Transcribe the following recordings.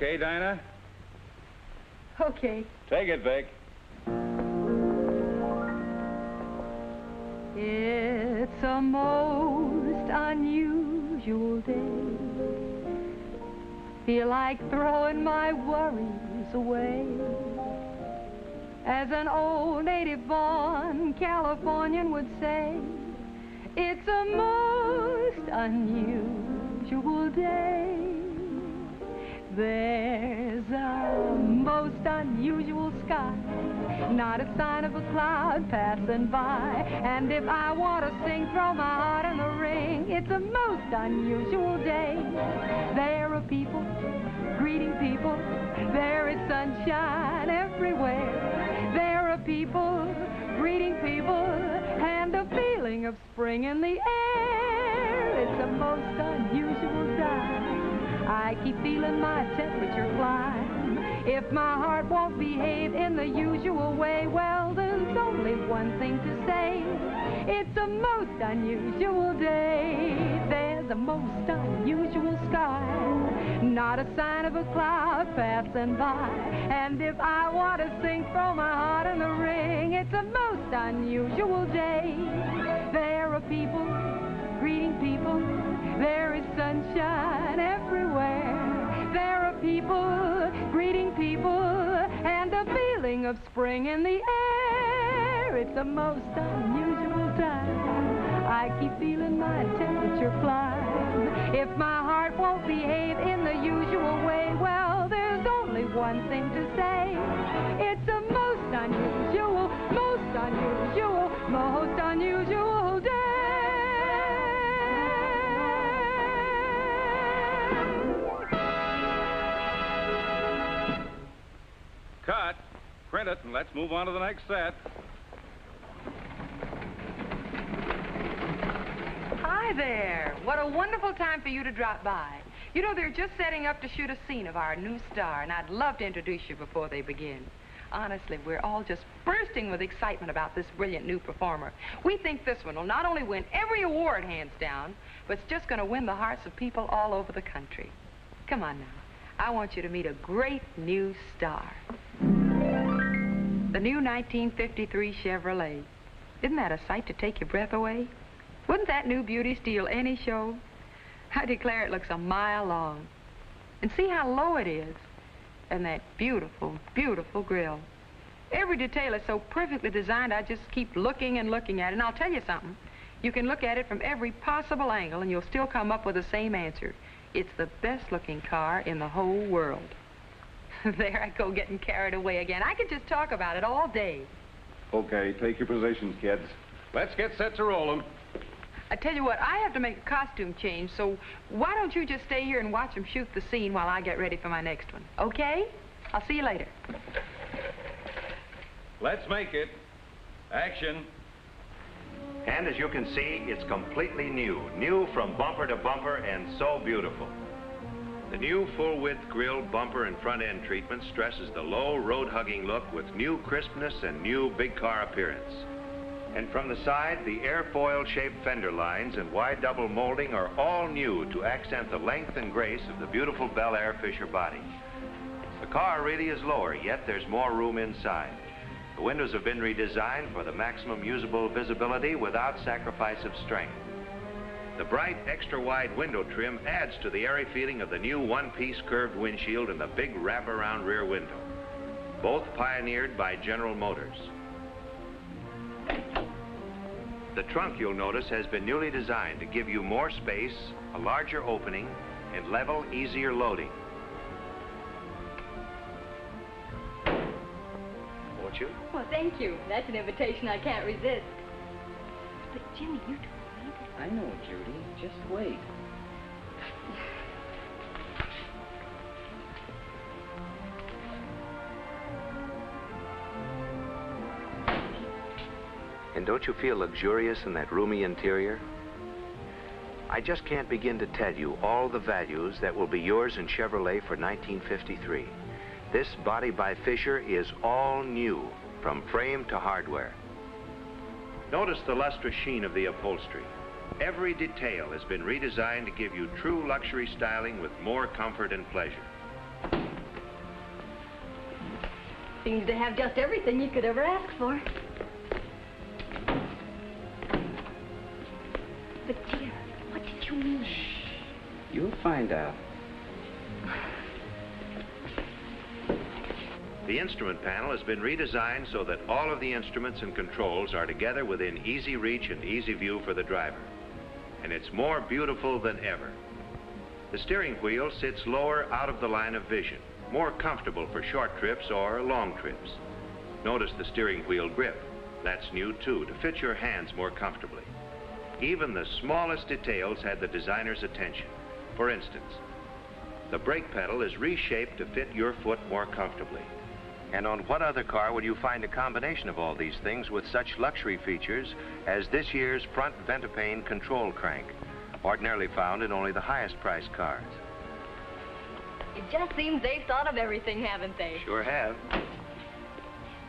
Okay, Dinah? Okay. Take it, Vic. It's a most unusual day. Feel like throwing my worries away. As an old native-born Californian would say, it's a most unusual day. There's a most unusual sky, not a sign of a cloud passing by. And if I want to sing, throw my heart in the ring. It's a most unusual day. There are people greeting people. There is sunshine everywhere. There are people greeting people, and a feeling of spring in the air. It's a most unusual time. I keep feeling my temperature climb. If my heart won't behave in the usual way, well, there's only one thing to say. It's a most unusual day. There's a most unusual sky, not a sign of a cloud passing by. And if I want to sing, throw my heart in the ring. It's a most unusual day. There are people greeting people. There is sunshine everywhere. There are people greeting people, and a feeling of spring in the air. It's a most unusual time. I keep feeling my temperature climb. If my heart won't behave in the usual way, well, there's only one thing to say. It's a most unusual, most unusual, most unusual day. Cut. Print it, and let's move on to the next set. Hi there. What a wonderful time for you to drop by. You know, they're just setting up to shoot a scene of our new star, and I'd love to introduce you before they begin. Honestly, we're all just bursting with excitement about this brilliant new performer. We think this one will not only win every award, hands down, but it's just going to win the hearts of people all over the country. Come on now. I want you to meet a great new star. The new 1953 Chevrolet. Isn't that a sight to take your breath away? Wouldn't that new beauty steal any show? I declare it looks a mile long. And see how low it is. And that beautiful, beautiful grille. Every detail is so perfectly designed, I just keep looking and looking at it. And I'll tell you something. You can look at it from every possible angle, and you'll still come up with the same answer. It's the best-looking car in the whole world. There I go, getting carried away again. I could just talk about it all day. Okay, take your positions, kids. Let's get set to rolling. I tell you what, I have to make a costume change, so why don't you just stay here and watch them shoot the scene while I get ready for my next one, okay? I'll see you later. Let's make it. Action. And as you can see, it's completely new. New from bumper to bumper, and so beautiful. The new full-width grille, bumper, and front-end treatment stresses the low, road-hugging look with new crispness and new big-car appearance. And from the side, the airfoil-shaped fender lines and wide double molding are all new to accent the length and grace of the beautiful Bel Air Fisher body. The car really is lower, yet there's more room inside. The windows have been redesigned for the maximum usable visibility without sacrifice of strength. The bright, extra-wide window trim adds to the airy feeling of the new one-piece curved windshield and the big wrap-around rear window, both pioneered by General Motors. The trunk, you'll notice, has been newly designed to give you more space, a larger opening, and level, easier loading. Won't you? Well, thank you. That's an invitation I can't resist. But, Jimmy, you told me that... I know, Judy. Just wait. And don't you feel luxurious in that roomy interior? I just can't begin to tell you all the values that will be yours in Chevrolet for 1953. This body by Fisher is all new, from frame to hardware. Notice the lustrous sheen of the upholstery. Every detail has been redesigned to give you true luxury styling with more comfort and pleasure. seems to have just everything you could ever ask for. But, dear, what did you mean? You'll find out. The instrument panel has been redesigned so that all of the instruments and controls are together within easy reach and easy view for the driver. And it's more beautiful than ever. The steering wheel sits lower out of the line of vision, more comfortable for short trips or long trips. Notice the steering wheel grip. That's new too, to fit your hands more comfortably. Even the smallest details had the designer's attention. For instance, the brake pedal is reshaped to fit your foot more comfortably. And on what other car would you find a combination of all these things with such luxury features as this year's front Ventapane control crank, ordinarily found in only the highest priced cars? It just seems they've thought of everything, haven't they? Sure have.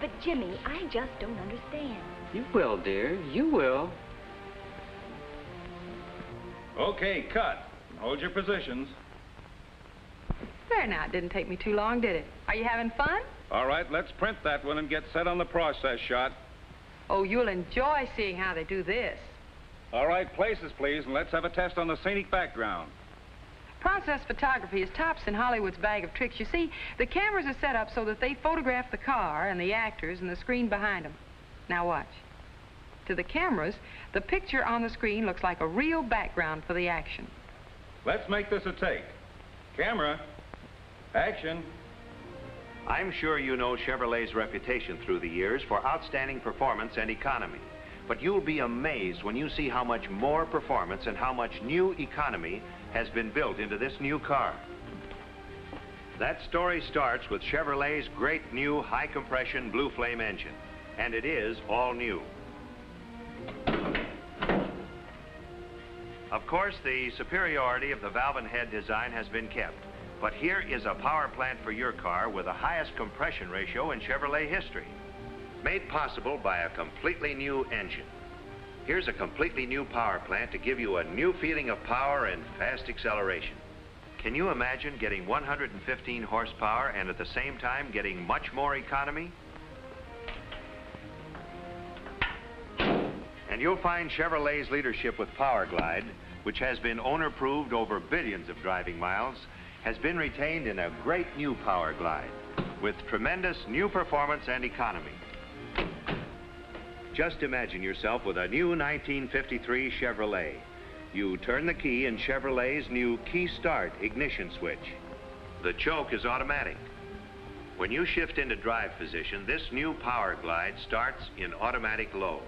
But, Jimmy, I just don't understand. You will, dear. You will. Okay, cut. Hold your positions. There now, it didn't take me too long, did it? Are you having fun? All right, let's print that one and get set on the process shot. Oh, you'll enjoy seeing how they do this. All right, places, please, and let's have a test on the scenic background. Process photography is tops in Hollywood's bag of tricks. You see, the cameras are set up so that they photograph the car and the actors and the screen behind them. Now watch. To the cameras, the picture on the screen looks like a real background for the action. Let's make this a take. Camera, action. I'm sure you know Chevrolet's reputation through the years for outstanding performance and economy. But you'll be amazed when you see how much more performance and how much new economy has been built into this new car. That story starts with Chevrolet's great new high-compression Blue Flame engine. And it is all new. Of course, the superiority of the valve and head design has been kept. But here is a power plant for your car with the highest compression ratio in Chevrolet history, made possible by a completely new engine. Here's a completely new power plant to give you a new feeling of power and fast acceleration. Can you imagine getting 115 horsepower and at the same time getting much more economy? And you'll find Chevrolet's leadership with Power Glide, which has been owner-proved over billions of driving miles, has been retained in a great new Power Glide with tremendous new performance and economy. Just imagine yourself with a new 1953 Chevrolet. You turn the key in Chevrolet's new Key Start ignition switch. The choke is automatic. When you shift into drive position, this new Power Glide starts in automatic low.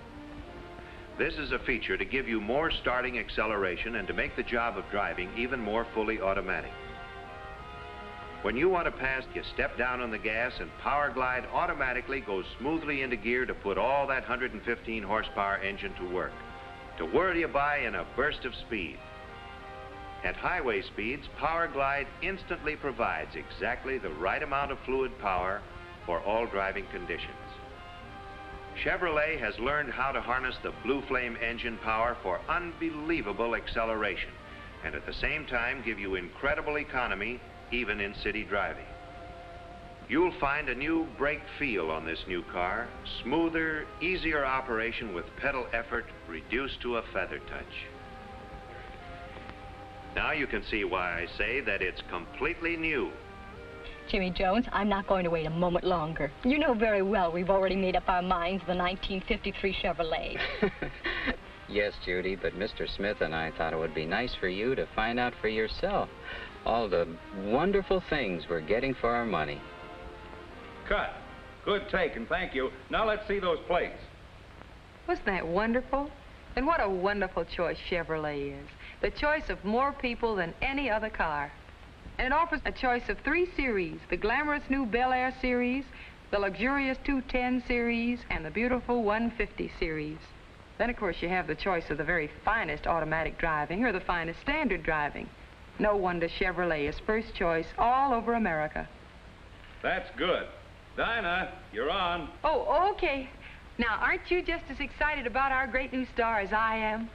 This is a feature to give you more starting acceleration and to make the job of driving even more fully automatic. When you want to pass, you step down on the gas and Power Glide automatically goes smoothly into gear to put all that 115 horsepower engine to work, to whirl you by in a burst of speed. At highway speeds, Power Glide instantly provides exactly the right amount of fluid power for all driving conditions. Chevrolet has learned how to harness the Blue Flame engine power for unbelievable acceleration and at the same time give you incredible economy even in city driving. You'll find a new brake feel on this new car, smoother, easier operation with pedal effort reduced to a feather touch. Now you can see why I say that it's completely new. Jimmy Jones, I'm not going to wait a moment longer. You know very well we've already made up our minds the 1953 Chevrolet. Yes, Judy, but Mr. Smith and I thought it would be nice for you to find out for yourself all the wonderful things we're getting for our money. Cut. Good take, and thank you. Now let's see those plates. Wasn't that wonderful? And what a wonderful choice Chevrolet is. The choice of more people than any other car. And it offers a choice of 3 series, the glamorous new Bel Air series, the luxurious 210 series, and the beautiful 150 series. Then, of course, you have the choice of the very finest automatic driving or the finest standard driving. No wonder Chevrolet is first choice all over America. That's good. Dinah, you're on. Oh, okay. Now, aren't you just as excited about our great new star as I am?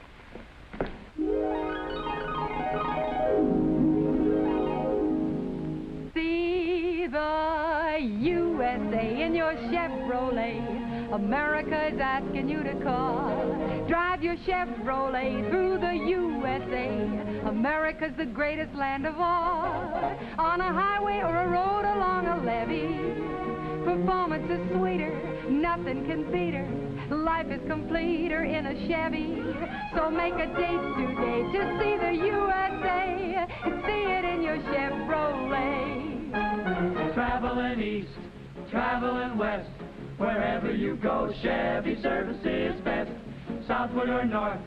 See the USA in your Chevrolet. America is asking you to call. Drive your Chevrolet through the USA. America's the greatest land of all. On a highway or a road along a levee, performance is sweeter, nothing can beat her. Life is completer in a Chevy. So make a date today to see the USA and see it in your Chevrolet. Traveling east, traveling west, wherever you go, Chevy service is best. Southward or north,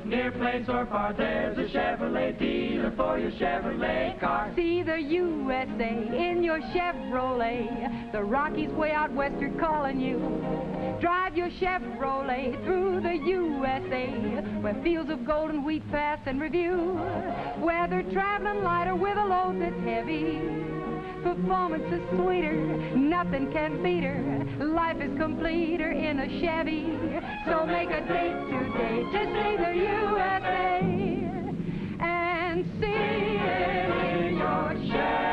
near place or far, there's a Chevrolet dealer for your Chevrolet car. See the USA in your Chevrolet. The Rockies way out west are calling you. Drive your Chevrolet through the USA, where fields of golden wheat pass and review. Whether traveling light or with a load that's heavy, performance is sweeter, nothing can beat her. Life is completer in a Chevy. So make a date today to see the USA and see it in your Chevrolet.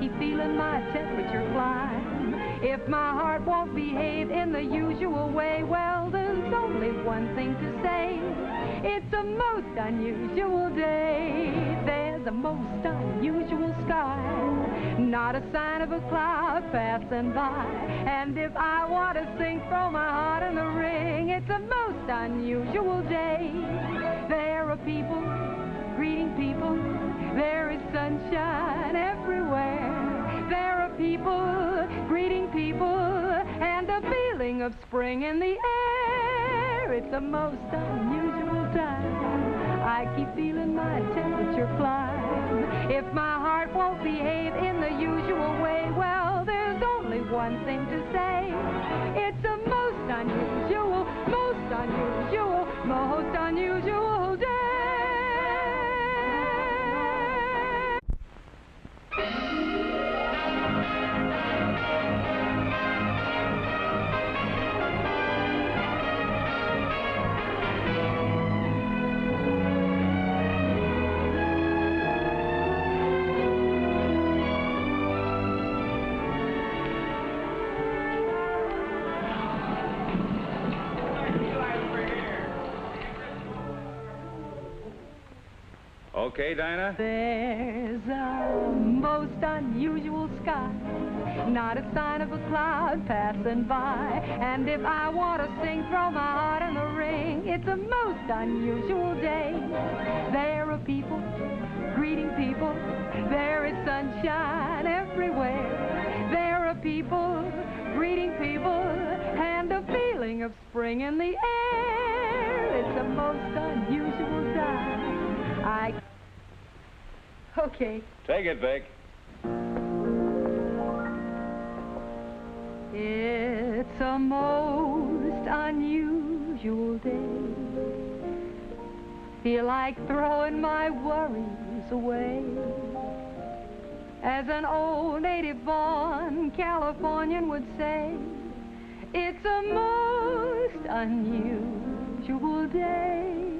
Keep feeling my temperature climb. If my heart won't behave in the usual way, well, there's only one thing to say. It's a most unusual day. There's a most unusual sky. Not a sign of a cloud passing by. And if I want to sing, throw my heart in the ring. It's a most unusual day. There are people greeting people. There is sunshine everywhere. There are people greeting people, and a feeling of spring in the air. It's a most unusual time. I keep feeling my temperature climb. If my heart won't behave in the usual way, well, there's only one thing to say. It's a most unusual, most unusual, most unusual day. Okay, Dinah? There's a most unusual sky, not a sign of a cloud passing by. And if I want to sing, throw my heart in the ring. It's a most unusual day. There are people greeting people. There is sunshine everywhere. There are people greeting people, and a feeling of spring in the air. It's a most unusual time. Okay. Take it, Vic. It's a most unusual day. Feel like throwing my worries away. As an old native-born Californian would say, it's a most unusual day.